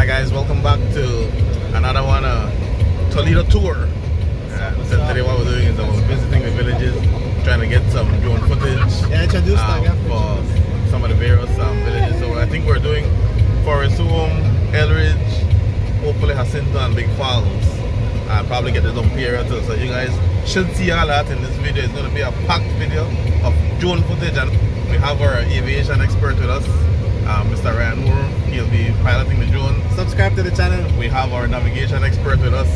Hi guys, welcome back to another one Toledo tour. So today what we're doing is we're visiting the villages, trying to get some drone footage for some of the various villages. So I think we're doing Forest Home, Eldridge, hopefully Jacinto and Big Falls. I'll probably get the dump area too. So you guys should see all that in this video. It's going to be a packed video of drone footage, and we have our aviation expert with us, Mr. Ryan Moore. He'll be piloting the drone. Subscribe to the channel. We have our navigation expert with us,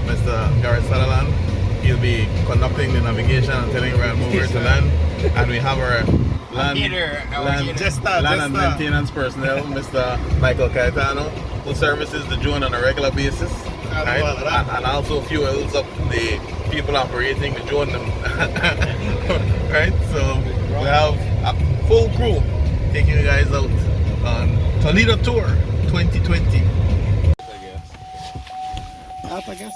Mr. Garrett Sutherland. He'll be conducting the navigation and telling Ryan Moore where to land. And we have our land and maintenance personnel, Mr. Michael Caetano, who services the drone on a regular basis. Right? And also fuels up the people operating the drone. Right? So we have a full crew taking you guys out on Toledo Tour 2020. I guess.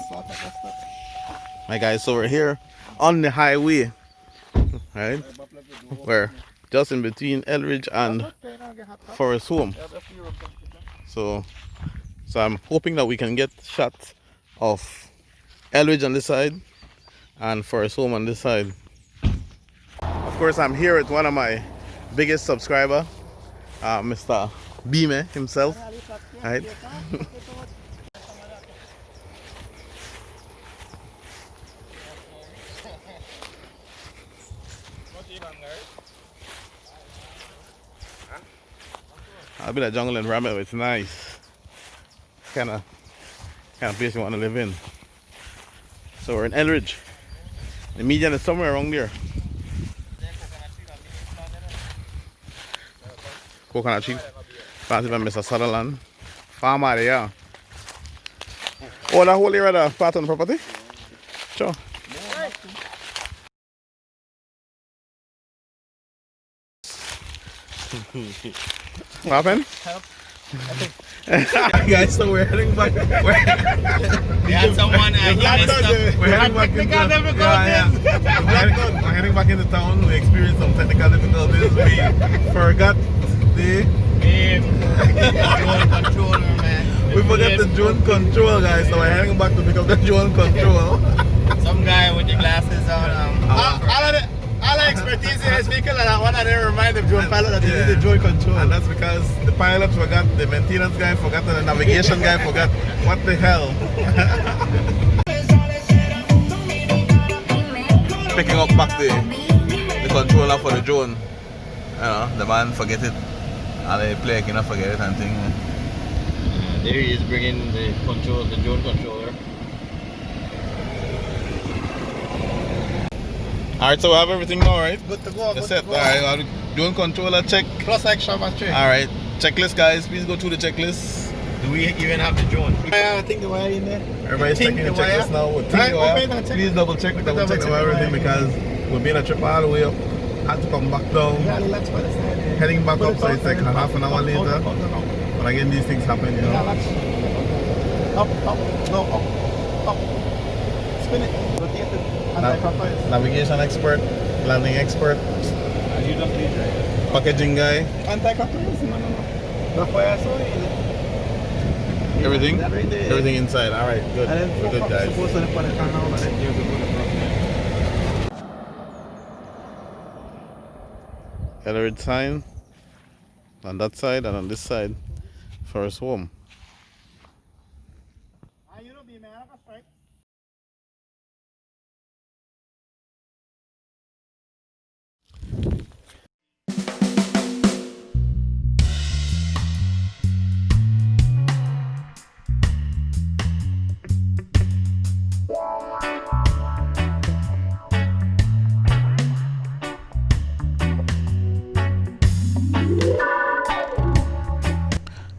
Hi guys, so we're here on the highway, right? We're just in between Eldridge and Forest Home. So I'm hoping that we can get shots of Eldridge on this side and Forest Home on this side. Of course, I'm here with one of my biggest subscriber, Mr. Bime himself, right? I'll be that jungle environment, it's nice. Kind of place you want to live in. So we're in Eldridge. The median is somewhere around there. Coconut tree planted by Mr. Sutherland. Farmer there, yeah. Oh, that whole area there, part on the property? Sure. What happened? Guys, so we're heading back. We're heading back into town. We experienced some technical difficulties. We forgot the drone controller, man. We forgot the drone control, guys. So we're heading back to pick up the drone control. Some guy with the glasses on. All the expertise in his vehicle, and I want to remind the drone pilot that they need the drone control. And that's because the pilot forgot, the maintenance guy forgot, and the navigation guy forgot. What the hell? Picking up back the controller for the drone. You know, the man forget it. And the player cannot forget it and thing. There he is bringing the drone controller. Alright, so we have everything now, right? Good to go. That's it. Alright, drone controller check. Plus extra battery. Alright, checklist, guys. Please go through the checklist. Do we even have the drone? I think the wire in there. Everybody's checking the checklist now. Please double check everything because we've been a trip all the way up. Had to come back down. Heading back up, so it's like half an hour later. But again, these things happen, you know. Up. Spin it. Rotate it. Navigation expert, landing expert, packaging guy. Anti-clockwise? No. Everything inside. All right, good. We're good, guys. Eldridge sign on that side, and on this side, Forest Home.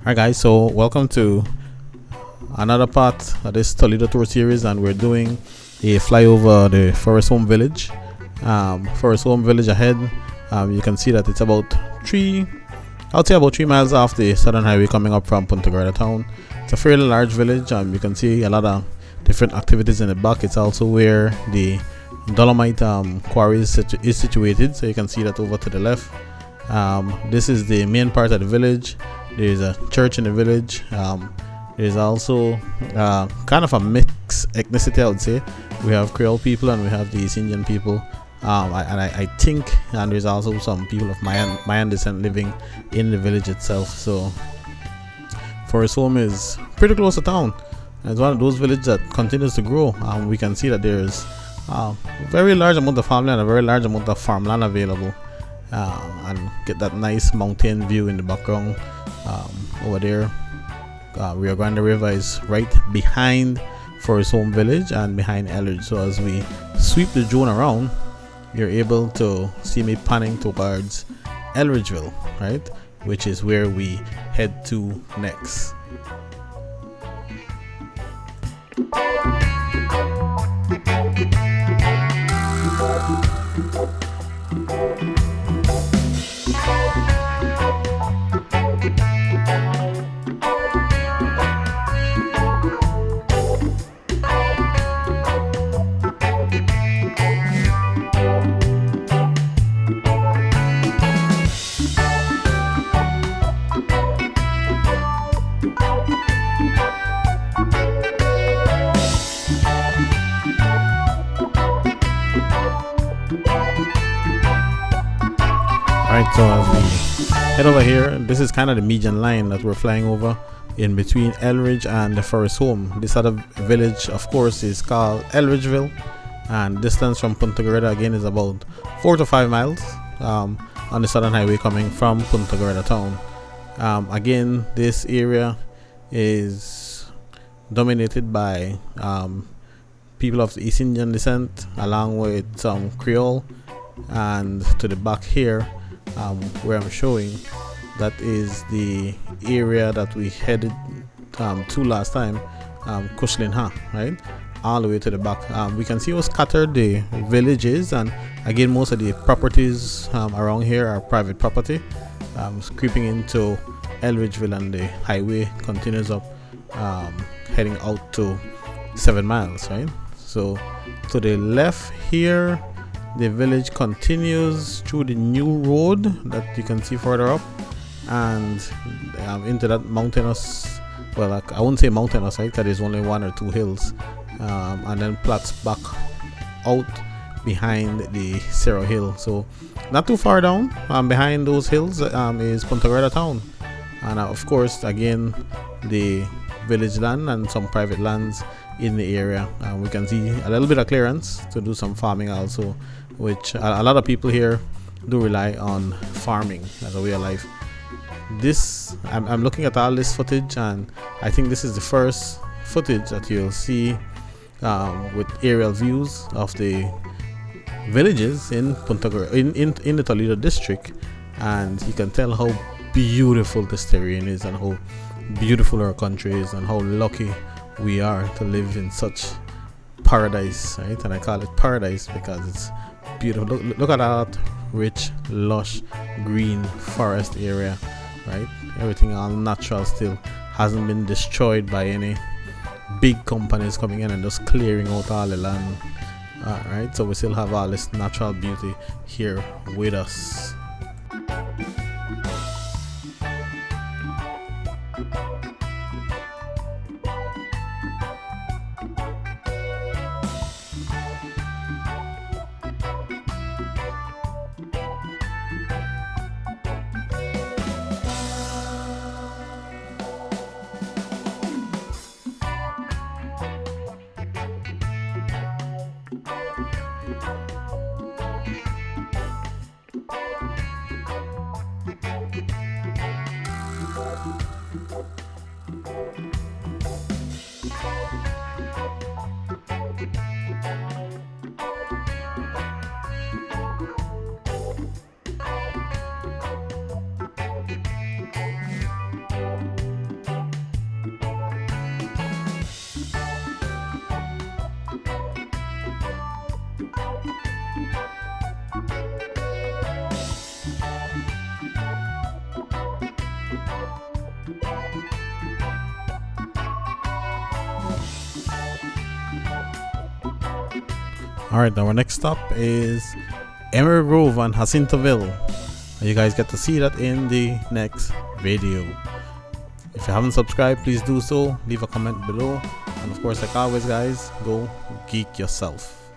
Alright guys, so welcome to another part of this Toledo Tour series, and we're doing a flyover the Forest Home Village. Forest Home Village ahead. You can see that it's about 3 miles off the Southern Highway coming up from Punta Gorda town. It's a fairly large village. You can see a lot of different activities in the back. It's also where the Dolomite quarry is situated, so you can see that over to the left. This is the main part of the village. There is a church in the village. There's also kind of a mixed ethnicity, I would say. We have Creole people and we have the East Indian people. I think, and there's also some people of Mayan descent living in the village itself. So Forest Home is pretty close to town. It's one of those villages that continues to grow. We can see that there's a very large amount of farmland, a very large amount of farmland available, and get that nice mountain view in the background. Over there, Rio Grande River is right behind Forest Home Village and behind Eldridge. So as we sweep the drone around, you're able to see me panning towards Eldridgeville, right, which is where we head to next. Alright, so as we head over here, this is kind of the median line that we're flying over in between Eldridge and the Forest Home. This other village, of course, is called Eldridgeville, and distance from Punta Gorda again is about 4 to 5 miles on the southern highway coming from Punta Gorda town. Again, this area is dominated by people of East Indian descent, along with some Creole, and to the back here, where I'm showing, that is the area that we headed to last time, Kushlinha, right, all the way to the back. We can see how scattered the village is, and again, most of the properties around here are private property. Creeping into Eldridgeville, and the highway continues up, heading out to 7 miles, right? So to the left here, the village continues through the new road that you can see further up, and into that mountainous, well, I won't say mountainous, right, because there's only 1 or 2 hills, and then plats back out behind the Cerro Hill. So not too far down, behind those hills, is Punta Gorda town, and of course, again, the village land and some private lands in the area. We can see a little bit of clearance to do some farming also, which a lot of people here do rely on farming as a way of life. This, I'm looking at all this footage, and I think this is the first footage that you'll see with aerial views of the villages in Punta Gorda, in the Toledo District, and you can tell how beautiful this terrain is, and how beautiful our country is, and how lucky we are to live in such paradise, right? And I call it paradise because it's beautiful. Look at that rich, lush, green forest area, right? Everything all natural, still hasn't been destroyed by any big companies coming in and just clearing out all the land. Alright, so we still have all this natural beauty here with us. Alright, now our next stop is Emery Grove and Jacintoville. You guys get to see that in the next video. If you haven't subscribed, please do so. Leave a comment below. And of course, like always, guys, go geek yourself.